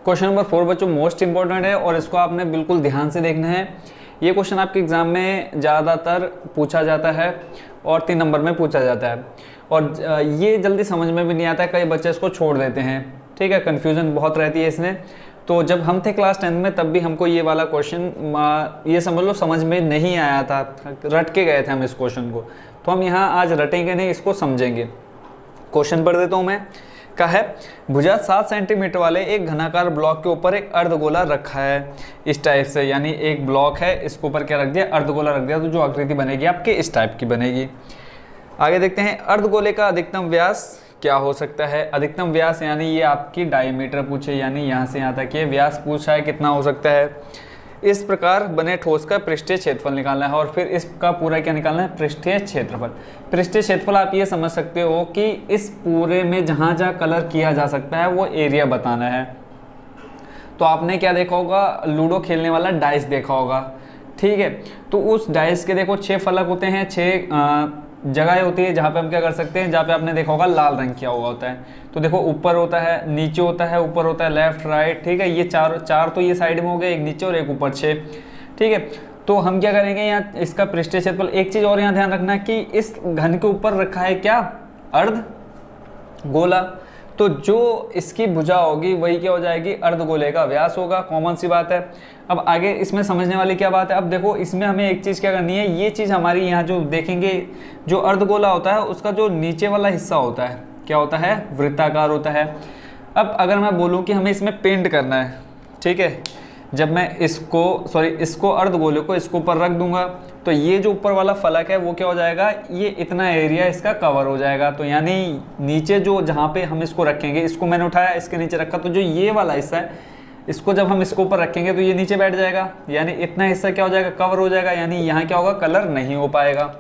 Question number 4 बच्चों most important है और इसको आपने बिल्कुल ध्यान से देखना है। ये क्वेश्चन आपके एग्जाम में ज़्यादातर पूछा जाता है और 3 नंबर में पूछा जाता है और ये जल्दी समझ में भी नहीं आता है, कई बच्चे इसको छोड़ देते हैं। ठीक है, कन्फ्यूज़न बहुत रहती है इसमें। तो जब हम थे क्लास 10 में तब भी हमको ये वाला क्वेश्चन ये समझ लो समझ में नहीं आया था, रट के गए थे हम इस क्वेश्चन को। तो हम यहाँ आज रटेंगे नहीं, इसको समझेंगे। क्वेश्चन पढ़ देता हूँ मैं। का है भुजा 7 सेंटीमीटर वाले एक घनाकार ब्लॉक के ऊपर एक अर्धगोला रखा है इस टाइप से, यानी एक ब्लॉक है, इसके ऊपर क्या रख दिया, अर्धगोला रख दिया, तो जो आकृति बनेगी आपके इस टाइप की बनेगी। आगे देखते हैं अर्धगोले का अधिकतम व्यास क्या हो सकता है। अधिकतम व्यास यानी ये आपकी डायमीटर पूछे, यानी यहाँ से यहाँ तक ये व्यास पूछा है, कितना हो सकता है। इस प्रकार बने ठोस का पृष्ठीय क्षेत्रफल निकालना है और फिर इसका पूरा क्या निकालना है, पृष्ठीय क्षेत्रफल। पृष्ठीय क्षेत्रफल आप ये समझ सकते हो कि इस पूरे में जहाँ जहाँ कलर किया जा सकता है वो एरिया बताना है। तो आपने क्या देखा होगा, लूडो खेलने वाला डाइस देखा होगा। ठीक है, तो उस डाइस के देखो 6 फलक होते हैं, 6 जगह होती है जहाँ पे हम क्या कर सकते हैं, जहाँ पे आपने देखा होगा लाल रंग किया हुआ होता है। तो देखो ऊपर होता है, नीचे होता है, ऊपर होता है, लेफ्ट राइट। ठीक है, ये चार तो ये साइड में हो गए, एक नीचे और एक ऊपर 6। ठीक है, तो हम क्या करेंगे यहाँ इसका पृष्ठीय क्षेत्रफल। एक चीज़ और यहाँ ध्यान रखना कि इस घन के ऊपर रखा है क्या, अर्धगोला। तो जो इसकी भुजा होगी वही क्या हो जाएगी, अर्धगोले का व्यास होगा। कॉमन सी बात है। अब आगे इसमें समझने वाली क्या बात है, अब देखो इसमें हमें एक चीज़ क्या करनी है, ये चीज़ हमारी यहाँ जो देखेंगे, जो अर्धगोला होता है उसका जो नीचे वाला हिस्सा होता है क्या होता है, वृत्ताकार होता है। अब अगर मैं बोलूँ कि हमें इसमें पेंट करना है, ठीक है, जब मैं इसको अर्धगोले को इसको ऊपर रख दूंगा तो ये जो ऊपर वाला फलक है वो क्या हो जाएगा, ये इतना एरिया इसका कवर हो जाएगा। तो यानी नीचे जो जहाँ पे हम इसको रखेंगे, इसको मैंने उठाया इसके नीचे रखा, तो जो ये वाला हिस्सा है इसको जब हम इसको ऊपर रखेंगे तो ये नीचे बैठ जाएगा, यानी इतना हिस्सा क्या हो जाएगा, कवर हो जाएगा। यानी यहाँ क्या होगा, कलर नहीं हो पाएगा।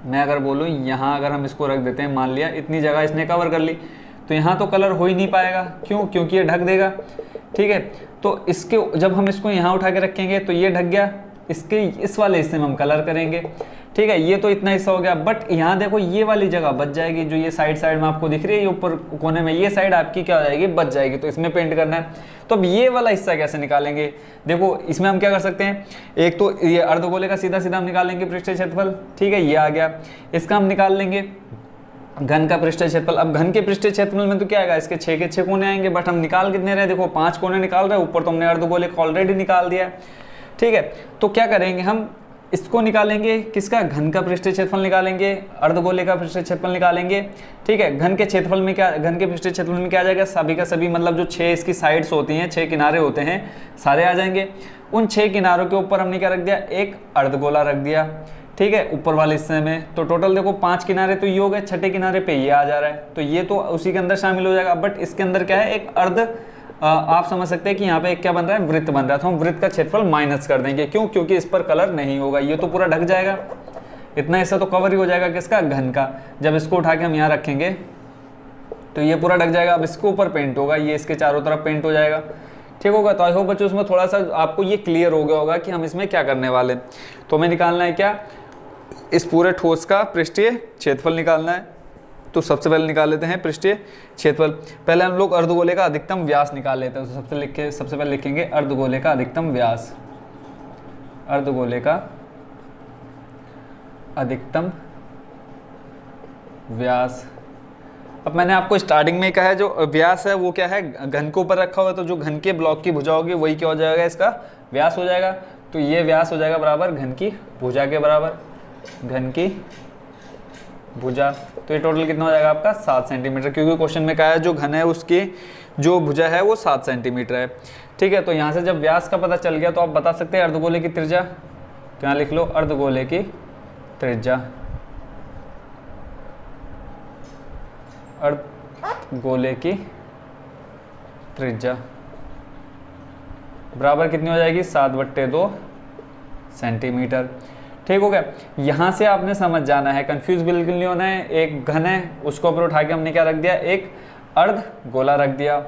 मैं अगर बोलूँ यहाँ अगर हम इसको रख देते हैं, मान लिया इतनी जगह इसने कवर कर ली, तो यहाँ तो कलर हो ही नहीं पाएगा। क्यों, क्योंकि ये ढक देगा। ठीक है, तो इसके जब हम इसको यहाँ उठा के रखेंगे तो ये ढक गया, इसके इस वाले हिस्से में हम कलर करेंगे। ठीक है, ये तो इतना हिस्सा हो गया, बट यहाँ देखो ये वाली जगह बच जाएगी, जो ये साइड में आपको दिख रही है, ये ऊपर कोने में ये साइड आपकी क्या हो जाएगी, बच जाएगी। तो इसमें पेंट करना है, तो अब ये वाला हिस्सा कैसे निकालेंगे। देखो इसमें हम क्या कर सकते हैं, एक तो ये अर्धगोले का सीधा सीधा हम निकालेंगे पृष्ठीय क्षेत्रफल। ठीक है, ये आ गया, इसका हम निकाल लेंगे घन का पृष्ठीय क्षेत्रफल। अब घन के पृष्ठीय क्षेत्रफल में तो क्या आएगा, इसके 6 के 6 कोने आएंगे, बट हम निकाल कितने रहे, देखो 5 कोने निकाल रहे हैं, ऊपर तो हमने अर्धगोले को ऑलरेडी निकाल दिया है। ठीक है, तो क्या करेंगे, हम इसको निकालेंगे, किसका, घन का पृष्ठीय क्षेत्रफल निकालेंगे, अर्धगोले का पृष्ठीय क्षेत्रफल निकालेंगे। ठीक है, घन के क्षेत्रफल में क्या, घन के पृष्ठीय क्षेत्रफल में क्या आ जाएगा, सभी का सभी, मतलब जो 6 इसकी साइड्स होती हैं, 6 किनारे होते हैं, सारे आ जाएंगे। उन 6 किनारों के ऊपर हमने क्या रख दिया, एक अर्धगोला रख दिया। ठीक है, ऊपर वाले हिस्से में तो टोटल देखो 5 किनारे तो ये हो गए, 6ठे किनारे पे ये आ जा रहा है, तो ये तो उसी के अंदर शामिल हो जाएगा। बट इसके अंदर क्या है, एक आप समझ सकते हैं कि यहाँ पे एक क्या बन रहा है, वृत्त बन रहा है, तो हम वृत्त का क्षेत्रफल माइनस कर देंगे। क्यों, क्योंकि इस पर कलर नहीं होगा, ये तो पूरा ढक जाएगा, इतना हिस्सा तो कवर ही हो जाएगा किसका, घन का। जब इसको उठा के हम यहाँ रखेंगे तो ये पूरा ढक जाएगा। अब इसके ऊपर पेंट होगा, ये इसके चारों तरफ पेंट हो जाएगा। ठीक होगा, तो आई होप बच्चों उसमें थोड़ा सा आपको ये क्लियर हो गया होगा कि हम इसमें क्या करने वाले। तो हमें निकालना है क्या, इस पूरे ठोस का पृष्ठीय क्षेत्रफल निकालना है। तो सबसे पहले निकाल लेते हैं पृष्ठीय क्षेत्रफल। पहले हम लोग अर्धगोले का अधिकतम व्यास निकाल लेते हैं। तो सबसे पहले लिखेंगे अर्धगोले का अधिकतम व्यास, अर्धगोले का अधिकतम व्यास। अब मैंने आपको स्टार्टिंग में कहा है जो व्यास है वो क्या है, घन के ऊपर रखा हुआ है, तो जो घन के ब्लॉक की भुजा होगी वही क्या हो जाएगा, इसका व्यास हो जाएगा। तो ये व्यास हो जाएगा बराबर घन की भुजा के बराबर, घन की भुजा। तो ये टोटल कितना हो जाएगा आपका, 7 सेंटीमीटर, क्योंकि क्वेश्चन में कहा है जो घन है उसकी जो भुजा है वो 7 सेंटीमीटर है। ठीक है, तो यहाँ से जब व्यास का पता चल गया तो आप बता सकते हैं अर्धगोले की त्रिज्या। तो यहाँ लिख लो अर्धगोले की त्रिज्या, अर्धगोले की त्रिज्या बराबर कितनी हो जाएगी, 7/2 सेंटीमीटर। ठीक हो गया, यहाँ से आपने समझ जाना है, कंफ्यूज बिल्कुल नहीं होना है। एक घन है, उसको ऊपर उठा के हमने क्या रख दिया, एक अर्धगोला रख दिया।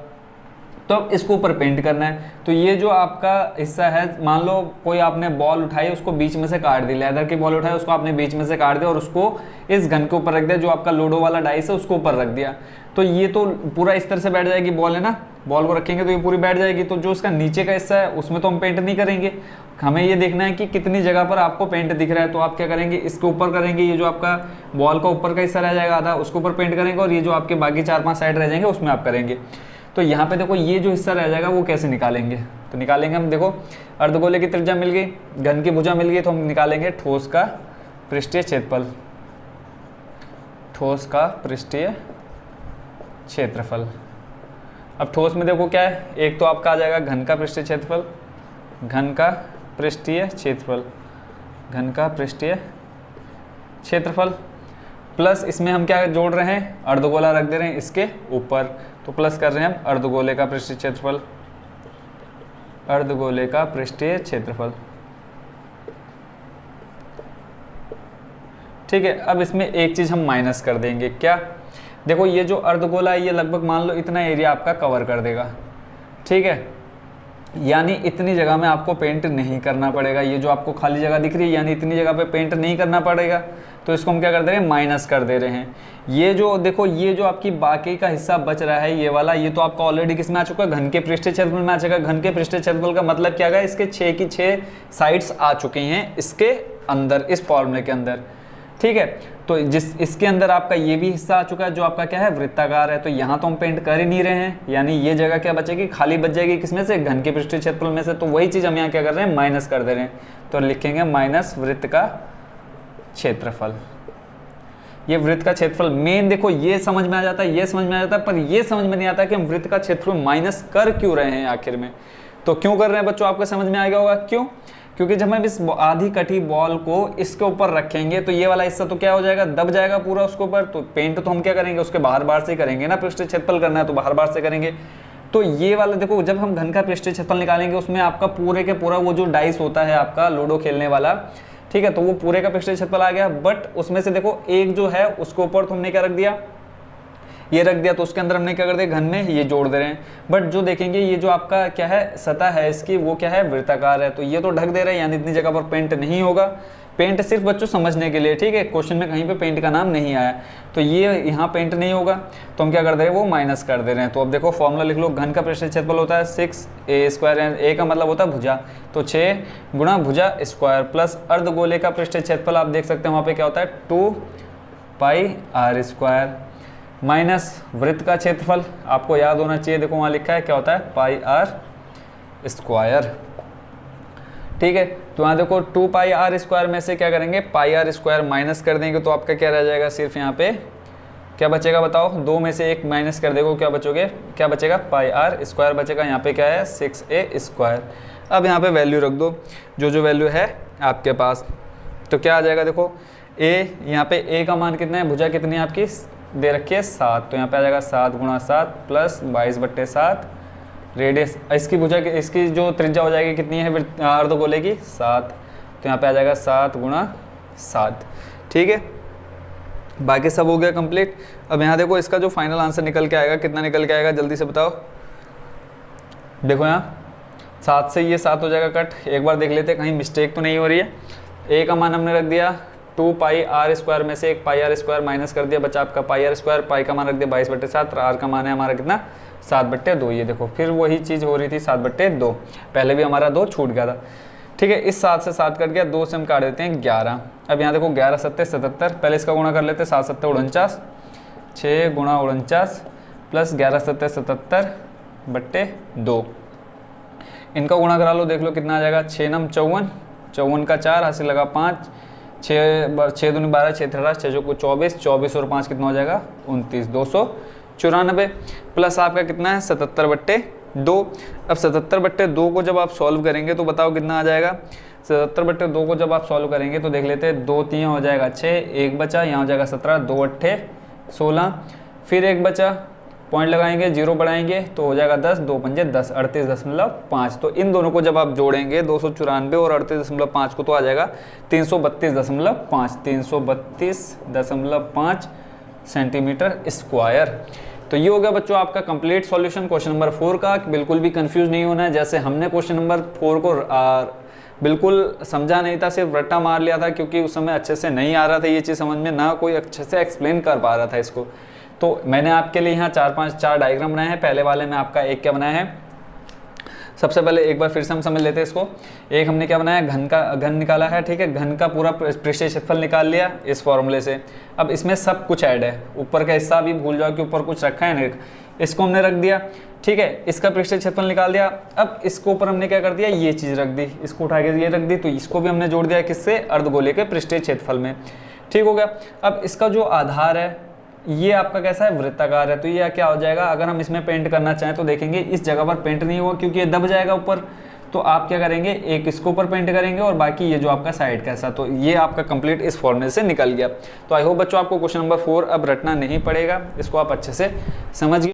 तो अब इसको ऊपर पेंट करना है। तो ये जो आपका हिस्सा है, मान लो कोई आपने बॉल उठाई, उसको बीच में से काट दी, लेदर की बॉल उठाई, उसको आपने बीच में से काट दिया और उसको इस घन के ऊपर रख दिया, जो आपका लूडो वाला डाइस है उसको ऊपर रख दिया। तो ये तो पूरा इस तरह से बैठ जाएगी बॉल, है ना, बॉल को रखेंगे तो ये पूरी बैठ जाएगी। तो जो इसका नीचे का हिस्सा है उसमें तो हम पेंट नहीं करेंगे, हमें ये देखना है कि कितनी जगह पर आपको पेंट दिख रहा है। तो आप क्या करेंगे, इसके ऊपर करेंगे, ये जो आपका बॉल का ऊपर का हिस्सा रह जाएगा आधा, उसके ऊपर पेंट करेंगे, और ये जो आपके बाकी 4-5 साइड रह जाएंगे उसमें आप करेंगे। तो यहाँ पे देखो ये जो हिस्सा रह जाएगा वो कैसे निकालेंगे, तो निकालेंगे हम, देखो अर्धगोले की त्रिज्या मिल गई, घन की भुजा मिल गई, तो हम निकालेंगे ठोस का पृष्ठीय क्षेत्रफल, ठोस का पृष्ठीय क्षेत्रफल। अब ठोस में देखो क्या है, एक तो आपका आ जाएगा घन का पृष्ठीय क्षेत्रफल, घन का पृष्ठीय क्षेत्रफल, घन का पृष्ठीय क्षेत्रफल, प्लस इसमें हम क्या जोड़ रहे हैं, अर्धगोला रख दे रहे हैं इसके ऊपर, तो प्लस कर रहे हैं हम अर्धगोले का पृष्ठीय क्षेत्रफल, अर्धगोले का पृष्ठीय क्षेत्रफल। ठीक है, अब इसमें एक चीज हम माइनस कर देंगे, क्या, देखो ये जो अर्धगोला है ये लगभग मान लो इतना एरिया आपका कवर कर देगा। ठीक है, यानी इतनी जगह में आपको पेंट नहीं करना पड़ेगा, ये जो आपको खाली जगह दिख रही है यानी इतनी जगह पे पेंट नहीं करना पड़ेगा। तो इसको हम क्या कर दे रहे हैं, माइनस कर दे रहे हैं। ये जो देखो ये जो आपकी बाकी का हिस्सा बच रहा है ये वाला, ये तो आपका ऑलरेडी किस में आ चुका है, घन के पृष्ठीय क्षेत्रफल में आ चुका है। घन के पृष्ठीय क्षेत्रफल का मतलब क्या है, इसके 6 की 6 साइड्स आ चुकी हैं इसके अंदर, इस फॉर्मूले के अंदर। ठीक है, तो जिस इसके अंदर आपका ये भी हिस्सा आ चुका है जो आपका क्या है, वृत्ताकार है। तो यहाँ तो हम पेंट कर ही नहीं रहे हैं, यानी ये जगह क्या बचेगी, खाली बच जाएगी, किसमें से, घन के पृष्ठीय क्षेत्रफल में से। तो वही चीज़ हम यहाँ क्या कर रहे हैं, माइनस कर दे रहे हैं। तो लिखेंगे माइनस वृत्त का क्षेत्रफल। ये वृत्त का क्षेत्रफल मेन देखो ये समझ में आ जाता है, ये समझ में आ जाता है, पर ये समझ में नहीं आता कि हम वृत्त का क्षेत्रफल माइनस कर क्यों रहे हैं आखिर में। तो क्यों कर रहे हैं बच्चों, आपको समझ में आ गया होगा क्यों, क्योंकि जब हम इस आधी कटी बॉल को इसके ऊपर रखेंगे तो ये वाला हिस्सा तो क्या हो जाएगा, दब जाएगा पूरा उसके ऊपर। तो पेंट तो हम क्या करेंगे, उसके बाहर बाहर से ही करेंगे ना, पृष्ठीय क्षेत्रफल करना है तो बाहर बाहर से करेंगे। तो ये वाला देखो, जब हम घन का पृष्ठीय क्षेत्रफल निकालेंगे उसमें आपका पूरे के पूरा वो जो डाइस होता है आपका लूडो खेलने वाला, ठीक है, तो वो पूरे का पृष्ठीय क्षेत्रफल आ गया। बट उसमें से देखो एक जो है उसके ऊपर तो हमने क्या रख दिया, ये रख दिया, तो उसके अंदर हमने क्या कर दिया, घन में ये जोड़ दे रहे हैं। बट जो देखेंगे ये जो आपका क्या है सतह है इसकी, वो क्या है, वृत्ताकार है, तो ये तो ढक दे रहे हैं, यानी इतनी जगह पर पेंट नहीं होगा। पेंट सिर्फ बच्चों समझने के लिए, ठीक है, क्वेश्चन में कहीं पे पेंट का नाम नहीं आया, तो ये यहाँ पेंट नहीं होगा, तो हम क्या कर दे रहे हैं, वो माइनस कर दे रहे हैं। तो अब देखो फॉर्मूला लिख लो, घन का पृष्ठीय क्षेत्रफल होता है 6a², ए का मतलब होता है भुजा, तो 6 गुणा भुजा स्क्वायर, प्लस अर्धगोले का पृष्ठीय क्षेत्रफल आप देख सकते हैं वहाँ पे क्या होता है 2πr², माइनस वृत्त का क्षेत्रफल, आपको याद होना चाहिए, देखो वहाँ लिखा है क्या होता है πr²। ठीक है, तो यहाँ देखो 2πr² में से क्या करेंगे, πr² माइनस कर देंगे, तो आपका क्या रह जाएगा, सिर्फ यहाँ पे क्या बचेगा बताओ, 2 में से 1 माइनस कर देगो, क्या बचोगे, क्या बचेगा, πr² बचेगा। यहाँ पे क्या है 6a²। अब यहाँ पे वैल्यू रख दो जो वैल्यू है आपके पास, तो क्या आ जाएगा, देखो a, यहाँ पे a का मान कितना है, भुजा कितनी है आपकी दे रखी है 7, तो यहाँ पे आ जाएगा 7 गुणा 7 प्लस 22/7, रेडियस इसकी भुजा इसकी जो त्रिज्या हो जाएगी कितनी है अर्धगोले की 7, तो यहाँ पे आ जाएगा 7 गुणा 7। ठीक है, बाकी सब हो गया कंप्लीट। अब यहाँ देखो इसका जो फाइनल आंसर निकल के आएगा, कितना निकल के आएगा जल्दी से बताओ। देखो यहाँ 7 से ये 7 हो जाएगा कट, एक बार देख लेते कहीं मिस्टेक तो नहीं हो रही है। a का मान हमने रख दिया 2πr² में से एक πr² माइनस कर दिया, बचा आपका πr², पाई का मान रख दिया 22/7, r का मान है हमारा कितना 7/2। ये देखो फिर वही चीज़ हो रही थी 7/2, पहले भी हमारा 2 छूट गया था। ठीक है, इस 7 से 7 कट गया, 2 से हम काट देते हैं 11। अब यहाँ देखो 11 7 77, पहले इसका गुणा कर लेते हैं, 7 7 49, 6 गुणा 49 प्लस 11 7 77/2, इनका गुणा करा लो, देख लो कितना आ जाएगा, 6 9 54, 54 का 4 हासिल लगा 5, 6 दूनी 12, 6 13, 6 को 24, 24 और 5 कितना हो जाएगा 29, 294 प्लस आपका कितना है 77/2। अब 77/2 को जब आप सॉल्व करेंगे तो बताओ कितना आ जाएगा। 77/2 को जब आप सॉल्व करेंगे तो देख लेते हैं, 2 3 हो जाएगा 6, 1 बचा, यहाँ हो जाएगा 17, 2 8 16, फिर 1 बचा, पॉइंट लगाएंगे, 0 बढ़ाएंगे तो हो जाएगा 10, 2 पंजे 10, 38.5। तो इन दोनों को जब आप जोड़ेंगे 294 और 38.5 को तो आ जाएगा 332.5, 332.5 सेंटीमीटर स्क्वायर। तो ये हो गया बच्चों आपका कंप्लीट सॉल्यूशन क्वेश्चन नंबर 4 का। बिल्कुल भी कंफ्यूज नहीं होना है, जैसे हमने क्वेश्चन नंबर 4 को बिल्कुल समझा नहीं था, सिर्फ रट्टा मार लिया था क्योंकि उस समय अच्छे से नहीं आ रहा था ये चीज़ समझ में, ना कोई अच्छे से एक्सप्लेन कर पा रहा था इसको। तो मैंने आपके लिए यहाँ चार डायग्राम बनाए हैं। पहले वाले में आपका एक क्या बनाया है, सबसे पहले एक बार फिर से हम समझ लेते हैं इसको। एक हमने क्या बनाया, घन निकाला है, ठीक है, घन का पूरा पृष्ठीय क्षेत्रफल निकाल लिया इस फॉर्मूले से। अब इसमें सब कुछ ऐड है, ऊपर का हिस्सा भी भूल जाओ कि ऊपर कुछ रखा है ना, इसको हमने रख दिया, ठीक है, इसका पृष्ठीय क्षेत्रफल निकाल दिया। अब इसके ऊपर हमने क्या कर दिया, ये चीज़ रख दी, इसको उठा के ये रख दी, तो इसको भी हमने जोड़ दिया किससे, अर्धगोले के पृष्ठीय क्षेत्रफल में, ठीक हो गया। अब इसका जो आधार है ये आपका कैसा है, वृत्ताकार है, तो ये क्या हो जाएगा, अगर हम इसमें पेंट करना चाहें तो देखेंगे इस जगह पर पेंट नहीं होगा क्योंकि ये दब जाएगा ऊपर, तो आप क्या करेंगे, एक इसको ऊपर पेंट करेंगे और बाकी ये जो आपका साइड कैसा, तो ये आपका कंप्लीट इस फॉर्मूले से निकल गया। तो आई होप बच्चों आपको क्वेश्चन नंबर 4 अब रटना नहीं पड़ेगा, इसको आप अच्छे से समझ